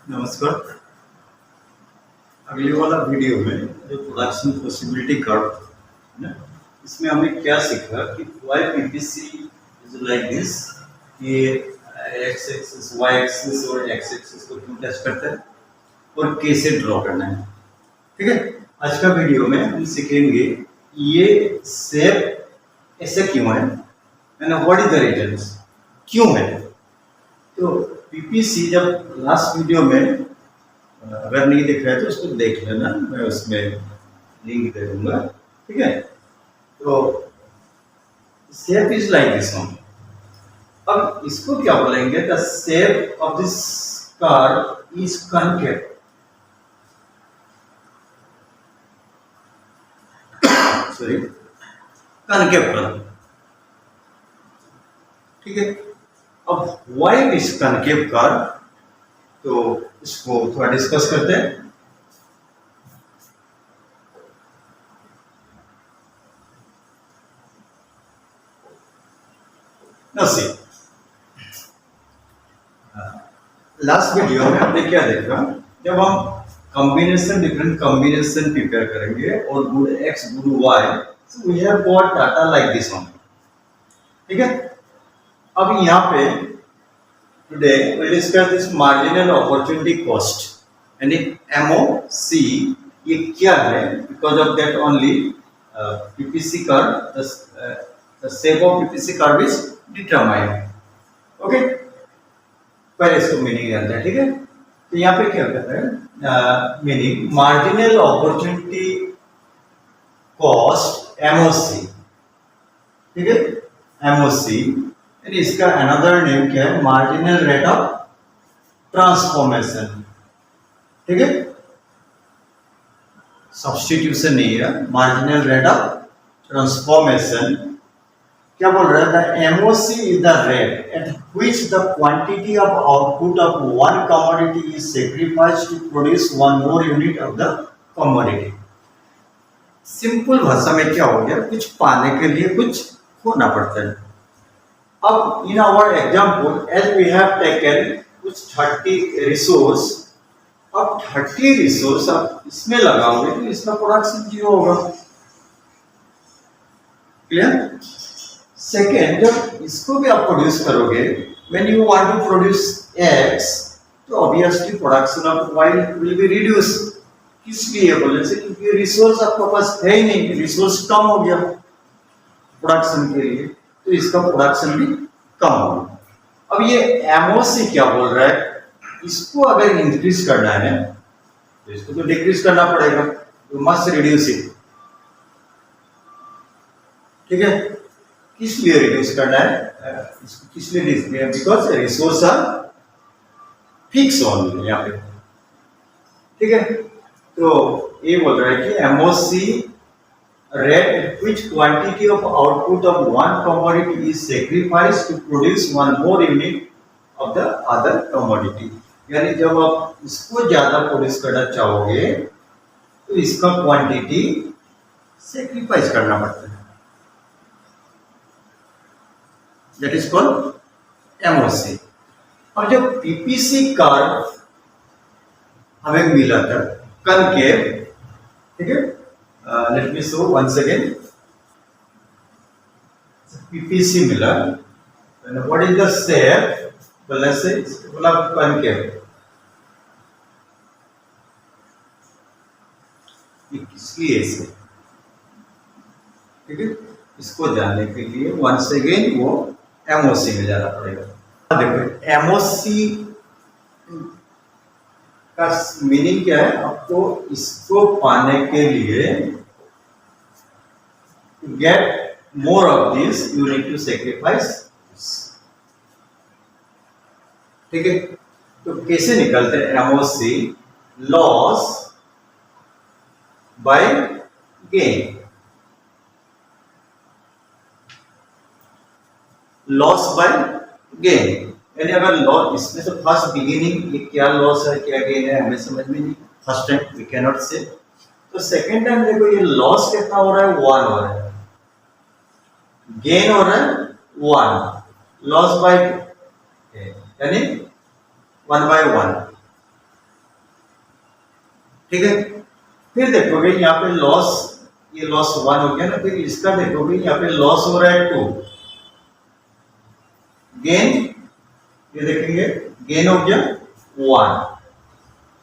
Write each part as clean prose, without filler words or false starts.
नमस्कार। अगले वाला वीडियो में जो प्रोडक्शन पॉसिबिलिटी कर्व है ना, इसमें हमने क्या सीखा कि why PPC is like this, कि एक्स एक्सिस वाई एक्सिस और एक्स एक्सिस को क्यों टेस्ट करते हैं और कैसे ड्रॉ करना है। ठीक है, आज का वीडियो में हम सीखेंगे ये शेप ऐसे क्यों है ना, व्हाट इज द रीजंस, क्यों है। तो पीपीसी जब लास्ट वीडियो में अगर नहीं दिख रहा है तो उसको देख लेना, मैं उसमें लिंक दे दूंगा। ठीक है, तो shape is like this one. अब इसको क्या बोलेंगे, the shape of this car is concave. Sorry, concave curve. ठीक है, अब व्हाई इज कनकेव कर्व, तो इसको थोड़ा डिस्कस करते हैं। सी लास्ट वीडियो में हमने क्या देखा, जब हम कॉम्बिनेशन डिफरेंट कॉम्बिनेशन प्रिपेयर करेंगे और good X good Y, so we have got data like this one. ठीक है, अब यहाँ पे today we'll discuss this marginal opportunity cost यानी MOC। ये क्या है, because of that only PPC curve, the shape of PPC curve is determined। Okay, पहले इसको मीनिंग जानते हैं। ठीक है, तो यहाँ पे क्या कहते हैं meaning, marginal opportunity cost MOC। ठीक है, MOC इसका अनदर नेम क्या है, मार्जिनल रेट ऑफ ट्रांसफॉर्मेशन। ठीक है, सब्स्टिट्यूशन नहीं है, मार्जिनल रेट ऑफ ट्रांसफॉर्मेशन। क्या बोल रहा था, MOC is the rate at which the quantity of output of one commodity is sacrificed to produce one more unit of the commodity. Simple भाषा में क्या हो गया, कुछ पाने के लिए कुछ खोना पड़ता है। अब in our example as we have taken कुछ 30 रिसोर्स, अब 30 रिसोर्स आप इसमें लगाओगे तो इसका प्रोडक्शन 0 होगा। क्लियर। सेकेंड, जब इसको भी आप प्रोड्यूस करोगे, when you want to produce X, तो obviously production of Y will be reduce. किस लिए बोले से, क्योंकि रिसोर्स आपके पास है ही नहीं, रिसोर्स कम हो गया प्रोडक्शन के लिए, तो इसका प्रोडक्शन भी कम होगा। अब ये MOC क्या बोल रहा है, इसको अगर इंक्रीज करना है तो इसको तो डिक्रीज करना पड़ेगा, तो मस्ट रिड्यूस इट। ठीक है, किस लिए रिड्यूस करना है, इसको किस लिए रिड्यूस किया, because resource are fix only यहाँ पे। ठीक है, तो ये बोल रहा है कि MOC rate at which quantity of output of one commodity is sacrificed to produce one more unit of the other commodity। यानी जब आप इसको ज्यादा प्रोड्यूस करना चाहोगे तो इसका क्वांटिटी सेक्रीफाइस करना पड़ता है, दैट इज कॉल्ड MOC। और जब PPC कर्व हमें मिला था कनकेव, ठीक है, let me show once again, PPC मिला, and what is the shape, बोला से बोला concave। इसलिए ऐसे, ठीक है, इसको जानने के लिए once again वो MOC में जाना पड़ेगा। देखो MOC का मीनिंग क्या है, आपको इसको पाने के लिए get more of this you need to sacrifice। ठीक है, तो कैसे निकलते हैं MOC, loss by gain. Loss by gain यानी अगर लॉस, इसमें तो फर्स्ट बिगिनिंग ये क्या लॉस है क्या गेन है हमें समझ में नहीं, first time we can not say. तो सेकेंड टाइम देखो ये लॉस कितना हो रहा है, 1 हो रहा है, गेन हो रहा है 1, लॉस बाय यानी 1/1। ठीक है। फिर देखोगे यहाँ पे लॉस, ये लॉस 1 हो गया ना, फिर इसका देखोगे यहाँ पे लॉस हो रहा है 2, गेन ये देखेंगे गेन हो गया 1,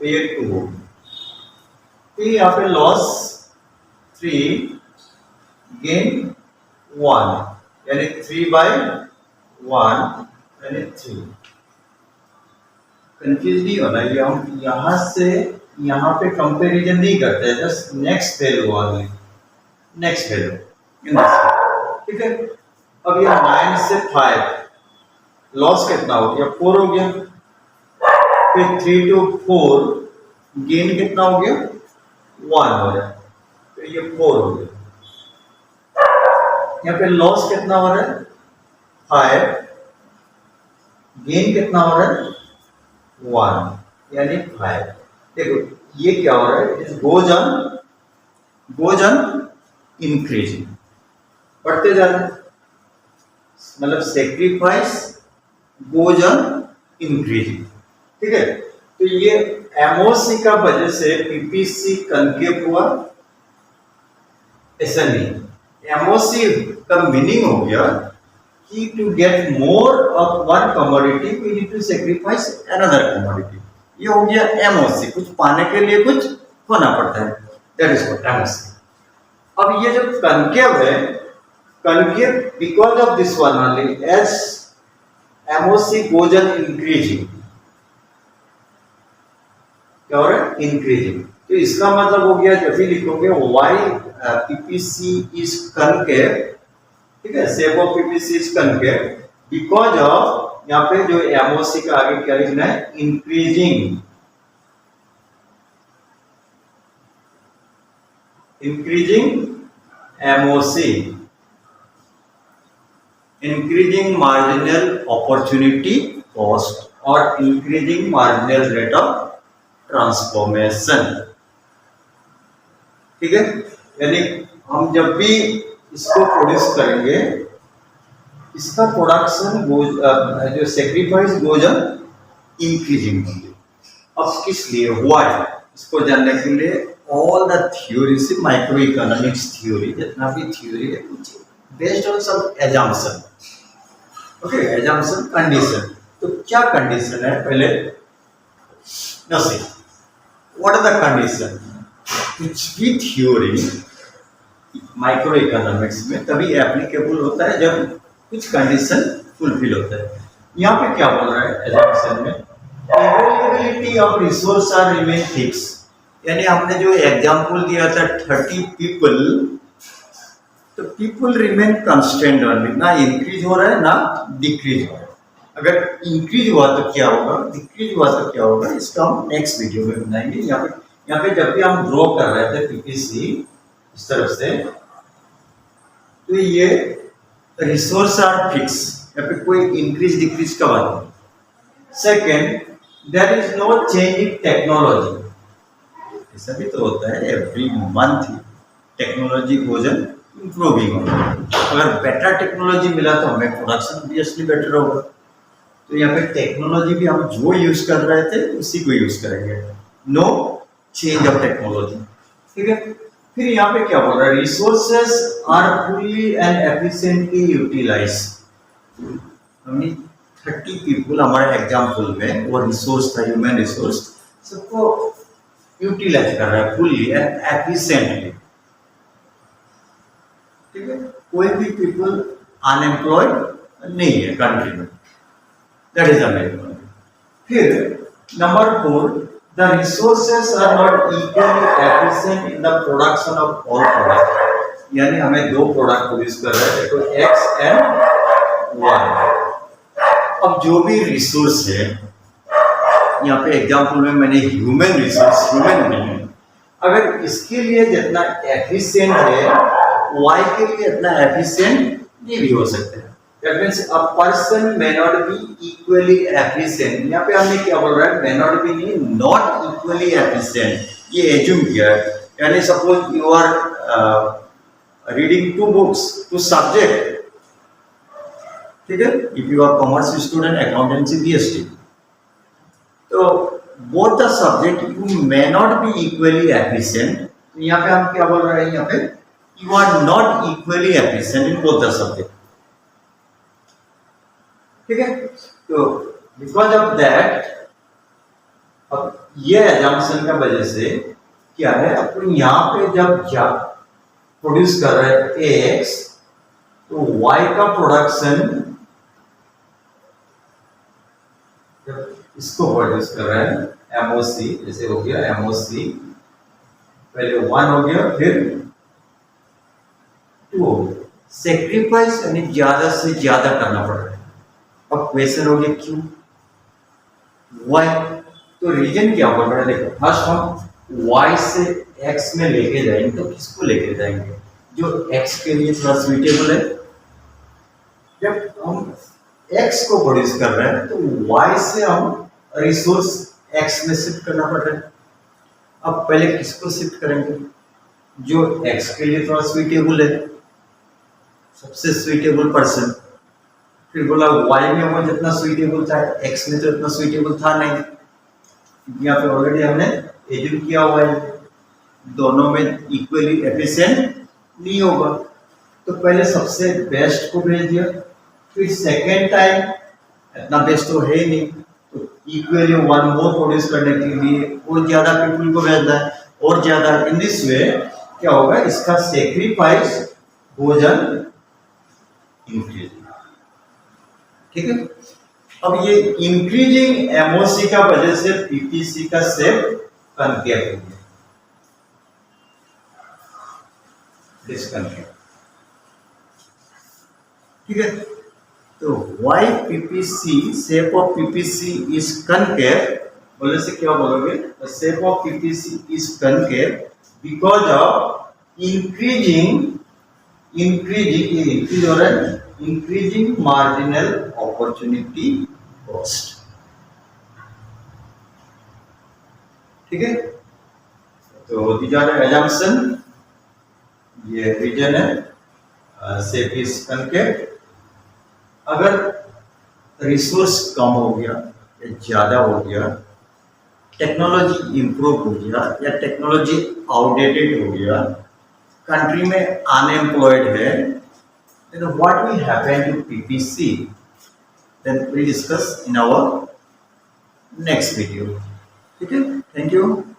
तो ये 2 हो गया। फिर यहाँ पे लॉस 3, गेन 1, यानी 3/1 यानी 3। कंफ्यूज नहीं होना, ये हम यहाँ से यहाँ पे कंपैरिजन नहीं करते हैं, जस्ट नेक्स्ट वैल्यू वाले, नेक्स्ट वैल्यू, ठीक है। अब ये 9 से 5 लॉस कितना हो गया 4 हो गया, फिर 3 to 4 गेन कितना हो गया 1 हो रहा है, तो ये 4 हो गया। यहाँ पे लॉस कितना हो रहा है 5, गेन कितना हो रहा है 1 यानी 5। देखो ये क्या हो रहा है, इट गोज ऑन इंक्रीजिंग, बढ़ते जा रहे हैं, मतलब सेक्रीफाइस गोज ऑन इंक्रीजिंग, ठीक है। तो ये एमओसी का वजह से पीपीसी कनकेव हुआ, ऐसा नहीं। एमओसी का मीनिंग हो गया कि to get more of one commodity we need to sacrifice another commodity, ये हो गया एमओसी, कुछ पाने के लिए कुछ खोना पड़ता है, दैट इज व्हाट एमओसी। अब ये जो कनकेव है, concave because of this one only, as MOC goes on increasing, क्या हो रहा है इंक्रीजिंग। तो इसका मतलब हो गया जब भी लिखोगे वाई पीपीसी इज कनकेव, ठीक है, shape of PPC is concave because of, यहाँ पे जो एमओसी का आगे क्या लिखना है increasing, increasing MOC, increasing marginal opportunity cost और increasing marginal rate of transformation, ठीक है। यानी हम जब भी इसको प्रोड्यूस करेंगे, इसका प्रोडक्शन जो सेक्रीफाइस गोज ऑन इंक्रीजिंग होंगे। अब किस लिए हुआ है, इसको जानने के लिए ऑल द थ्योरी से, माइक्रो इकोनॉमिक्स थ्योरी, जितना भी थ्योरी है कुछ based on some assumption, okay, assumption condition. तो क्या कंडीशन है पहले नसी, व्हाट आर द कंडीशन। कुछ भी थ्योरी माइक्रो इकोनॉमिक्स में तभी एप्लीकेबल होता है जब कुछ कंडीशन फुलफिल होता है। यहाँ पे क्या बोल रहा है एजम्पशन में, availability of resource are remain fix, यानी हमने जो एग्जांपल दिया था 30 पीपल, तो पीपल रिमेन कांस्टेंट ओनली, ना इंक्रीज हो रहा है ना डिक्रीज हो रहा है। अगर इंक्रीज हुआ तो क्या होगा, डिक्रीज हुआ तो क्या होगा, इसका हम नेक्स्ट वीडियो में बनाएंगे। यहाँ पे जब भी हम ड्रॉ कर रहे थे पीपीसी इस तरफ से, तो ये रिसोर्स आर फिक्स, यहाँ पे कोई इंक्रीज डिक्रीज का बात नहीं। Second, there is no change in technology, ऐसा भी तो होता है every month technology goes on improving. अगर बेटर टेक्नोलॉजी मिला तो हमें प्रोडक्शन ऑब्वियसली बेटर होगा। तो यहाँ पे टेक्नोलॉजी भी हम जो यूज कर रहे थे उसी को यूज करेंगे, नो चेंज ऑफ टेक्नोलॉजी, ठीक है। फिर यहाँ पे क्या बोल रहा है, resources are fully and efficiently utilise. हमने 30 पीपल हमारे एग्जाम्पल में वो रिसोर्स था, ह्यूमन रिसोर्स, सबको यूटिलाइज कर रहा है फुली एंड एफिशिएंटली, ठीक है। कोई भी पीपल अनएम्प्लॉयड नहीं है कंट्री में, दैट इज अमेरिकन। फिर number 4, the resources are not equally efficient in the production of all product, यानी हमें 2 प्रोडक्ट प्रोड्यूस कर रहे हैं, तो एक्स एंड वाई। अब जो भी रिसोर्स है, यहाँ पे एग्जाम्पल में मैंने ह्यूमन रिसोर्स, ह्यूमन नहीं, अगर इसके लिए जितना एफिशिएंट है वाई के लिए इतना एफिशिएंट नहीं भी हो सकते हैं। That means a person may not be equally efficient। यहाँ पे हमने क्या बोल रहा है, may not be नहीं, not equally efficient, ये एज्यूम किया है। यानी suppose you are reading 2 books, 2 subject, ठीक है। If you are commerce student, accountancy BST, तो both the subject you may not be equally efficient. तो यहाँ पे हम क्या बोल रहे हैं, यहाँ पे you are not equally efficient in both the subject. ठीक है, तो बिकॉज ऑफ दैट अब ये एजम्पशन का वजह से क्या है, अपन यहाँ पे जब प्रोड्यूस कर रहे हैं एक्स, तो वाई का प्रोडक्शन जब इसको प्रोड्यूस कर रहे हैं एमओसी, जैसे हो गया एमओसी, पहले 1 हो गया फिर 2 हो गया, सेक्रीफाइस यानी ज्यादा से ज्यादा करना पड़ रहा है। अब क्वेश्चन हो गया क्यों, वाई, तो रीजन क्या बोल रहा है, देखो फर्स्ट हम वाई से एक्स में लेके जाएंगे, तो किसको लेके जाएंगे, जो एक्स के लिए थोड़ा सुइटेबल है। जब हम एक्स को प्रोड्यूस कर रहे हैं तो वाई से हम रिसोर्स एक्स में शिफ्ट करना पड़ रहा है। अब पहले किसको शिफ्ट करेंगे, जो एक्स के लिए थोड़ा सुइटेबल है, सबसे सुइटेबल पर्सन। फिर बोला वाई में वो जितना सुइटेबल था, एक्स में तो इतना सुइटेबल था नहीं, क्योंकि यहाँ पे ऑलरेडी हमने एज्यूम किया हुआ है दोनों में इक्वली एफिशिएंट नहीं होगा। तो पहले सबसे बेस्ट को भेज दिया, फिर सेकेंड टाइम इतना बेस्ट तो है ही नहीं, तो इक्वली 1 मोर प्रोड्यूस करने के लिए और ज्यादा पीपल को भेजना है और ज्यादा। इन दिस वे क्या होगा, इसका सेक्रीफाइस भोजन इंक्रीज। ठीक है, अब ये इंक्रीजिंग एमओसी का वजह से पीपीसी का शेप कनकेव हो गया, डिसकनकेव। ठीक है, तो why PPC shape of PPC is concave, बोले से क्या बोलोगे, shape of PPC is concave because of increasing हो रहा है, इंक्रीजिंग मार्जिनल अपॉर्चुनिटी कॉस्ट। ठीक है, तो दीज आर द assumption, ये रीजन है शेप इज कनकेव। अगर रिसोर्स कम हो गया या ज्यादा हो गया, टेक्नोलॉजी इंप्रूव हो गया या टेक्नोलॉजी आउटडेटेड हो गया, कंट्री में अनएम्प्लॉयड है, then what will happen to PPC? Then we'll discuss in our next video. Okay, thank you.